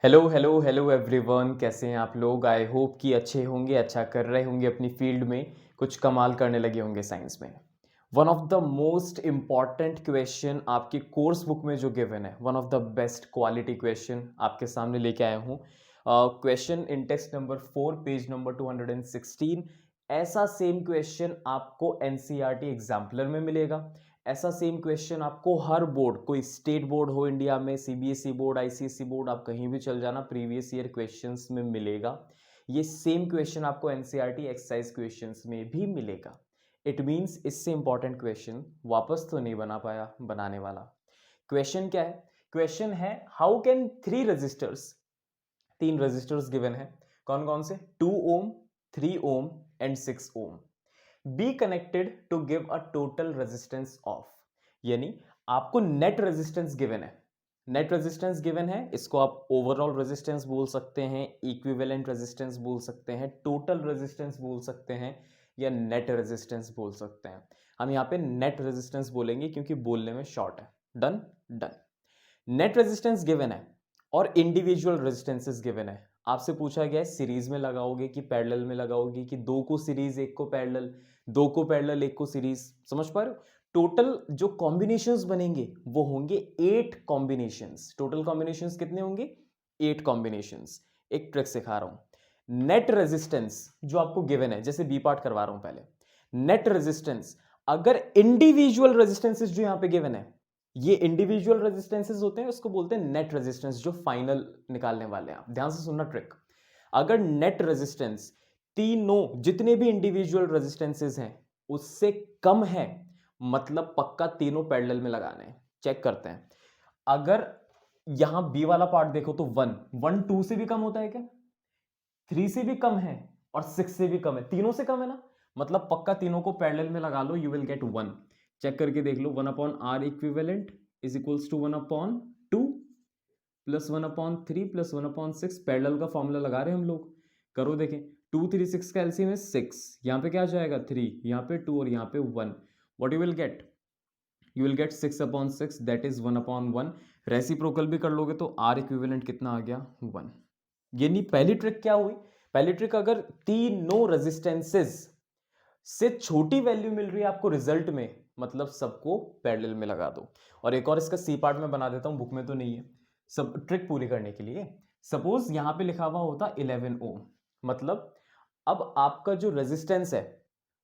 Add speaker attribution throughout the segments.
Speaker 1: Hello hello hello everyone, कैसे हैं आप लोग। आई होप कि अच्छे होंगे, अच्छा कर रहे होंगे, अपनी फील्ड में कुछ कमाल करने लगे होंगे साइंस में। One of the most important question आपकी कोर्स बुक में जो गिवन है, one of the best quality question आपके सामने लेके आया हूँ। Question in text number 4 page number 216। ऐसा सेम क्वेश्चन आपको एनसीईआरटी एग्जाम्पलर में मिलेगा। ऐसा सेम क्वेश्चन आपको हर बोर्ड, कोई स्टेट बोर्ड हो इंडिया में, सीबीएसई बोर्ड, आईसीएसई बोर्ड, आप कहीं भी चल जाना, प्रीवियस ईयर क्वेश्चंस में मिलेगा। ये सेम क्वेश्चन आपको एनसीईआरटी एक्सरसाइज क्वेश्चंस में भी मिलेगा। इट मींस इससे इंपॉर्टेंट क्वेश्चन वापस तो नहीं बना पाया बनाने वाला। क्वेश्चन क्या है? क्वेश्चन है हाउ कैन थ्री रजिस्टर्स, तीन रजिस्टर्स गिवन है, कौन कौन से? 2 ohm, 3 ohm and 6 ohm, be connected to give a total resistance of. यानी आपको नेट रेजिस्टेंस गिवन है। नेट रेजिस्टेंस गिवन है, इसको आप ओवरऑल रेजिस्टेंस बोल सकते हैं, इक्विवेलेंट रेजिस्टेंस बोल सकते हैं, टोटल रेजिस्टेंस बोल सकते हैं, या नेट रेजिस्टेंस बोल सकते हैं। हम यहां पे नेट रेजिस्टेंस बोलेंगे क्योंकि बोलने में शॉर्ट है। Done done. Net resistance given है और इंडिविजुअल रेजिस्टेंसेस गिवन है। आपसे पूछा गया है सीरीज में लगाओगे कि पैरेलल में लगाओगे, कि दो को सीरीज एक को पैरेलल, दो को पैरेलल एक को सीरीज। समझ पा रहे हो? टोटल जो कॉम्बिनेशंस बनेंगे वो होंगे 8 कॉम्बिनेशंस। टोटल कॉम्बिनेशंस कितने होंगे? 8 कॉम्बिनेशंस। एक ट्रिक सिखा रहा हूं। नेट रेजिस्टेंस जो आपको गिवन है, जैसे बी पार्ट करवा रहा हूं पहले। नेट रेजिस्टेंस, अगर इंडिविजुअल रेजिस्टेंसेस जो यहां पे गिवन है, ये इंडिविजुअल रेजिस्टेंसेस होते हैं, उसको बोलते हैं नेट रेजिस्टेंस, जो फाइनल निकालने वाले हैं। आप ध्यान से सुनना ट्रिक। अगर नेट रेजिस्टेंस तीनों जितने भी इंडिविजुअल रेजिस्टेंसेस हैं उससे कम है, मतलब पक्का तीनों पैरेलल में लगाने हैं। चेक करते हैं। अगर यहां बी वाला पार्ट देखो तो 1 2 से भी कम होता है क्या? 3 से भी कम है और 6 से भी कम है, तीनों से कम है ना, मतलब पक्का तीनों को पैरेलल में लगा लो, यू विल गेट 1। चेक करके देख लो, 1/r equivalent is equals to 1/2 plus 1/3 plus 1/6। Parallel का फॉर्मूला लगा रहे हैं हम लोग। करो देखें, 2 3 6 का एलसीएम है 6। यहाँ पे क्या आ जाएगा? 3, यहाँ पे 2 और यहाँ पे 1। What you will gate? You will gate 6/6, that is 1/1। Reciprocal भी कर लोगे तो आर इक्विवेलेंट कितना आ गया? 1। ये नहीं, पहली ट्रिक क्या हुई? पहली ट्रिक, अगर तीनों रेजिस्टेंसेस से छोटी वैल्यू मिल रही है आपको रिजल्ट में, मतलब सबको पैरेलल में लगा दो। और एक और इसका सी पार्ट में बना देता हूं, बुक में तो नहीं है, सब ट्रिक पूरी करने के लिए। सपोज यहां पे लिखा हुआ होता 11 ओम, मतलब अब आपका जो रेजिस्टेंस है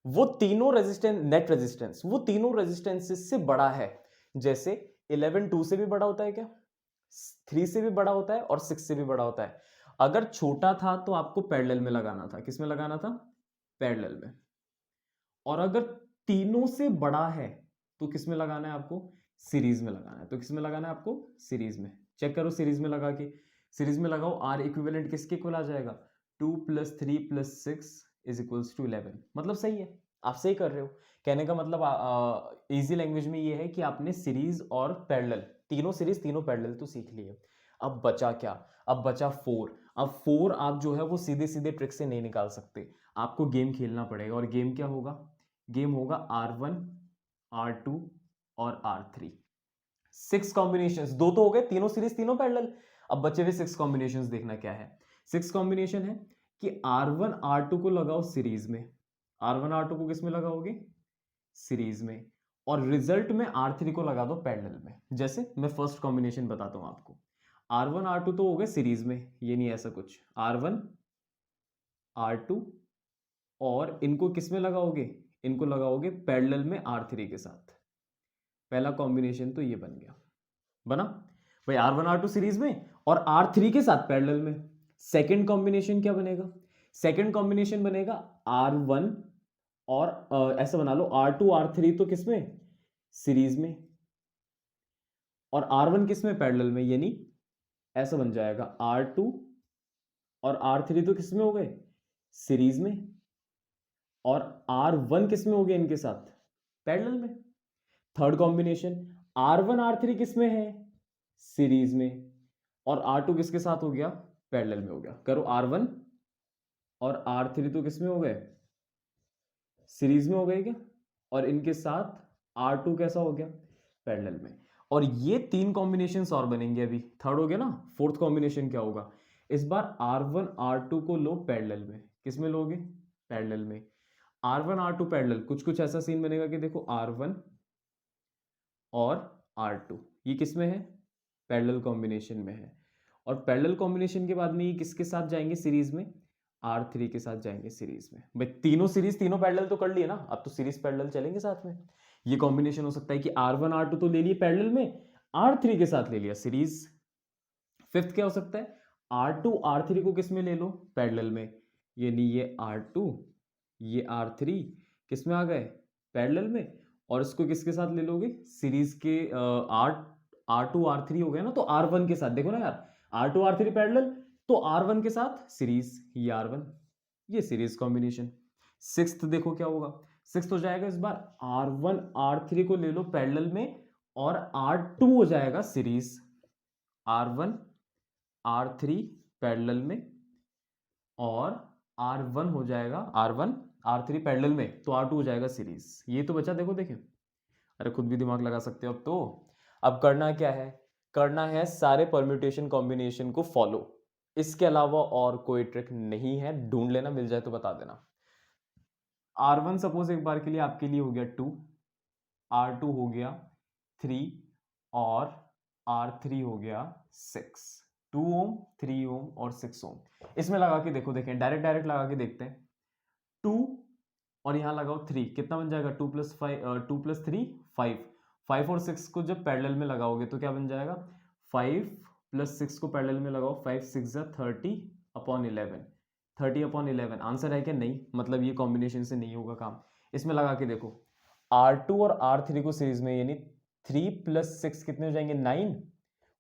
Speaker 1: वो तीनों रेजिस्टेंस, नेट रेजिस्टेंस वो तीनों रेजिस्टेंसेस से बड़ा है। जैसे 11 2 से भी बड़ा होता है क्या? 3 से भी बड़ा होता है और 6 से भी बड़ा होता है। अगर छोटा था तो आपको पैरेलल में लगाना था। किस में लगाना था? पैरेलल में। और अगर तीनों से बड़ा है तो किस में लगाना है आपको? सीरीज में लगाना है। तो किस में लगाना है आपको? सीरीज में। चेक करो सीरीज में लगा के। सीरीज में लगाओ, आर इक्विवेलेंट किसके इक्वल आ जाएगा? 2 + 3 + 6 इज इक्वल्स टू 11। मतलब सही है, आप सही कर रहे हो। कहने का मतलब इजी लैंग्वेज में ये है कि आपने सीरीज और पैरेलल, तीनों सीरीज तीनों पैरेलल तो सीख लिए। अब बचा क्या? अब बचा 4। अब 4 आप जो है वो सीधे सीधे ट्रिक से नहीं निकाल सकते, आपको गेम खेलना पड़ेगा। और गेम क्या होगा? गेम होगा R1, R2 और R3। 6 कॉम्बिनेशंस, दो तो हो गए, तीनों सीरीज तीनों पैरेलल। अब बचे हुए 6 कॉम्बिनेशंस देखना क्या है। 6 कॉम्बिनेशन है कि R1 R2 को लगाओ सीरीज में। R1 R2 को किस में लगाओगे? सीरीज में। और रिजल्ट में R3 को लगा दो पैरेलल में। जैसे मैं फर्स्ट कॉम्बिनेशन बताता हूं आपको। R1 R2 तो हो गए सीरीज में, ये नहीं ऐसा कुछ। R1 R2 और इनको किस में लगाओगे? इनको लगाओगे पैरेलल में R3 के साथ। पहला कॉम्बिनेशन तो ये बन गया, बना भाई R1 R2 सीरीज में और R3 के साथ पैरेलल में। सेकंड कॉम्बिनेशन क्या बनेगा? सेकंड कॉम्बिनेशन बनेगा R1 और ऐसा बना लो, R2 R3 तो किसमें? सीरीज में। और R1 किसमें? पैरेलल में। यानी ऐसा बन जाएगा R2 और R3 तो किसमें हो गए? सीरीज में। और R1 किसमें हो गया इनके साथ? पैरेलल में। थर्ड कॉम्बिनेशन, R1 R3 किसमें है? सीरीज में। और R2 किसके साथ हो गया? पैरेलल में हो गया। करो, R1 और R3 तो किसमें हो गए? सीरीज में हो गए क्या? और इनके साथ R2 कैसा हो गया? पैरेलल में। और ये 3 कॉम्बिनेशंस और बनेंगे। अभी थर्ड हो गया ना, फोर्थ कॉम्बिनेशन क्या होगा? इस बार R1 R2 को लो पैरेलल में। किस में लोगे? पैरेलल में। R1 R2 पैरेलल, कुछ कुछ ऐसा सीन बनेगा कि देखो R1 और R2 ये किस में है? पैरेलल कॉम्बिनेशन में है। और पैरेलल कॉम्बिनेशन के बाद में ये किसके साथ जाएंगे सीरीज में? R3 के साथ जाएंगे सीरीज में। भाई तीनों सीरीज, तीनों पैरेलल तो कर लिए ना, अब तो सीरीज पैरेलल चलेंगे साथ में। ये कॉम्बिनेशन हो सकता है कि R1 R2 तो ले लिए पैरेलल में, R3 के साथ ले लिया सीरीज। फिफ्थ क्या हो सकता है? R2 R3 को किस में ले लो? पैरेलल में। यानी ये R2 ये R3 किस में आ गए? पैरेलल में। और इसको किसके साथ ले लोगे? सीरीज के R2 R3 हो गया ना, तो R1 के साथ देखो ना यार, R2 R3 पैरेलल, तो R1 के साथ सीरीज, ये R1, ये सीरीज कॉम्बिनेशन। सिक्स्थ देखो क्या होगा? सिक्स्थ हो जाएगा इस बार R1 R3 को ले लो पैरेलल में, और R2 हो जाएगा सीरीज। R1 R3 पैरेलल में, और R1 हो जाएगा R1 R3 पैरेलल में, तो R2 हो जाएगा सीरीज। ये तो बचा, देखो देखें, अरे खुद भी दिमाग लगा सकते हो अब तो। अब करना क्या है? करना है सारे परम्यूटेशन कॉम्बिनेशन को फॉलो, इसके अलावा और कोई ट्रिक नहीं है। ढूंढ लेना, मिल जाए तो बता देना। R1 सपोज एक बार के लिए आपके लिए हो गया 2, R2 हो गया 3, और R3 हो गया 6। 2 ओम, 3 ओम और 6 ओम। इसमें लगा के देखो, देखें डायरेक्ट डायरेक्ट लगा के देखते हैं। 2 और यहां लगाओ 3, कितना बन जाएगा? 2 + 5 2 + 3 5। 5 और 6 को जब पैरेलल में लगाओगे तो क्या बन जाएगा? 5 + 6 को पैरेलल में लगाओ, 5 6 30/11। 30/11 आंसर है क्या? नहीं, मतलब ये कॉम्बिनेशन से नहीं होगा काम। इसमें लगा के देखो, R2 और R3 को सीरीज में, यानी 3 + 6 कितने हो जाएंगे? 9,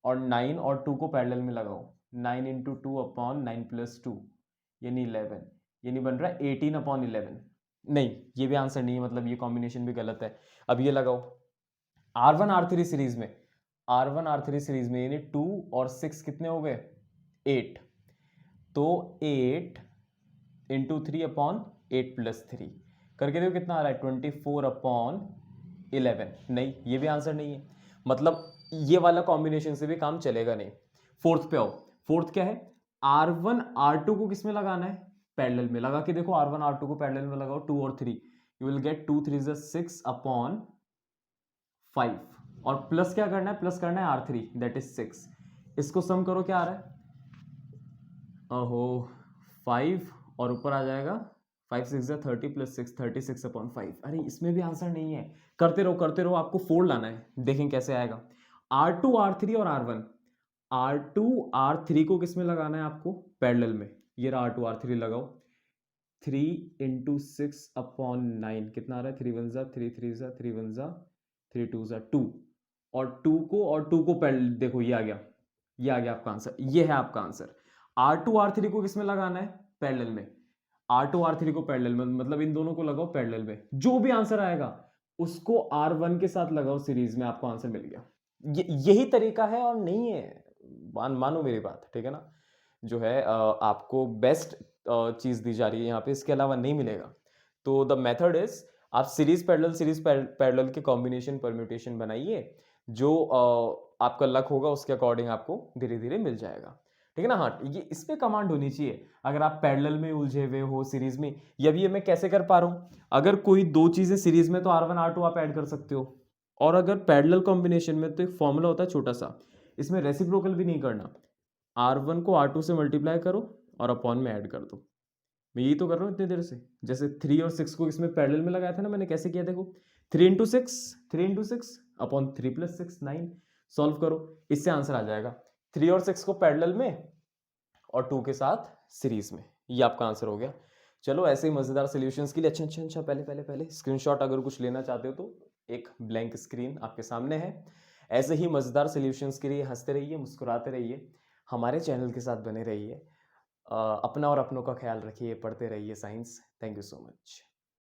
Speaker 1: और 9 और 2 को पैरेलल में लगाओ, 9 × 2/9 + 2 यानी 11, यानी बन रहा है 18/11। नहीं, ये भी आंसर नहीं है, मतलब ये कॉम्बिनेशन भी गलत है। अब ये लगाओ R1 R3 सीरीज में, R1 R3 सीरीज में, यानी 2 और 6 कितने हो गए? 8, तो 8 × 3/8 + 3 करके देखो कितना आ रहा है? 24/11। नहीं, ये भी आंसर नहीं है, मतलब ये वाला कॉम्बिनेशन से भी काम चलेगा नहीं। फोर्थ पे आओ। फोर्थ क्या है? R1 R2 को किस में लगाना है? पैरेलल में। लगा के देखो, R1 R2 को पैरेलल में लगाओ, 2 और 3, यू विल गेट 2 3 6/5। और प्लस क्या करना है? प्लस करना है R3, दैट इज 6। इसको सम करो, क्या आ रहा है? ओहो, 5 और ऊपर आ जाएगा 5 6 30 + 6 36/5। अरे इसमें भी आंसर नहीं है। करते रहो करते रहो, आपको 4 लाना है, देखें कैसे आएगा। R2 R3 और R1, R2 R3 को किस में लगाना है आपको? पैरेलल में। ये रहा R2 R3 लगाओ, 3 × 6/9 कितना आ रहा है? 3 1 3 3 3 1 3 2 2, और 2 को और 2 को पैरेलल, देखो ये आ गया, ये आ गया आपका आंसर, ये है आपका आंसर। R2 R3 को किस में लगाना है? पैरेलल में। R2 R3 को पैरेलल में, मतलब इन दोनों को लगाओ पैरेलल में, जो भी आंसर आएगा उसको R1 के साथ लगाओ सीरीज में, आपको आंसर मिल गया। यही तरीका है और नहीं है, मानो मेरी बात, ठीक है ना? जो है आपको बेस्ट चीज दी जा रही है यहाँ पे, इसके अलावा नहीं मिलेगा। तो द मेथड इज, आप सीरीज पैरेलल के कॉम्बिनेशन परम्यूटेशन बनाइए, जो आपका लक होगा उसके अकॉर्डिंग आपको धीरे धीरे मिल जाएगा, ठीक है ना? हाँ, ये इस पे कमांड होनी चाहिए। अगर आप पैरेलल में उलझे हुए हो, सीरीज में, ये मैं कैसे कर पा रहा हूँ? अगर कोई दो चीजें सीरीज में, तो R1 R2 आप ऐड कर सकते हो, और अगर पैरेलल कॉम्बिनेशन में, तो एक फॉर्मूला होता है छोटा सा, इसमें रेसिप्रोकल भी नहीं करना। R1 को R2 से मल्टीप्लाई करो और अपॉन में ऐड कर दो। मैं यही तो कर रहा हूँ इतनी देर से। जैसे 3 और 6 को इसमें पैरेलल में लगाया था ना मैंने, कैसे किया देखो, 3 × 6 अपॉन 3 + 6 9। सॉल्व करो, इससे आंसर आ जाएगा। 3 और 6 को पैरेलल में और 2 के साथ सीरीज में, ये आपका आंसर हो गया। चलो, ऐसे ही मजेदार सॉल्यूशंस के लिए अच्छा पहले स्क्रीनशॉट अगर कुछ लेना चाहते हो तो एक ब्लैंक स्क्रीन आपके सामने है। ऐसे ही मजेदार सॉल्यूशंस के लिए हंसते रहिए, मुस्कुराते रहिए, हमारे चैनल के साथ बने रहिए। अपना और अपनों का ख्याल रखिए, पढ़ते रहिए science. Thank you so much.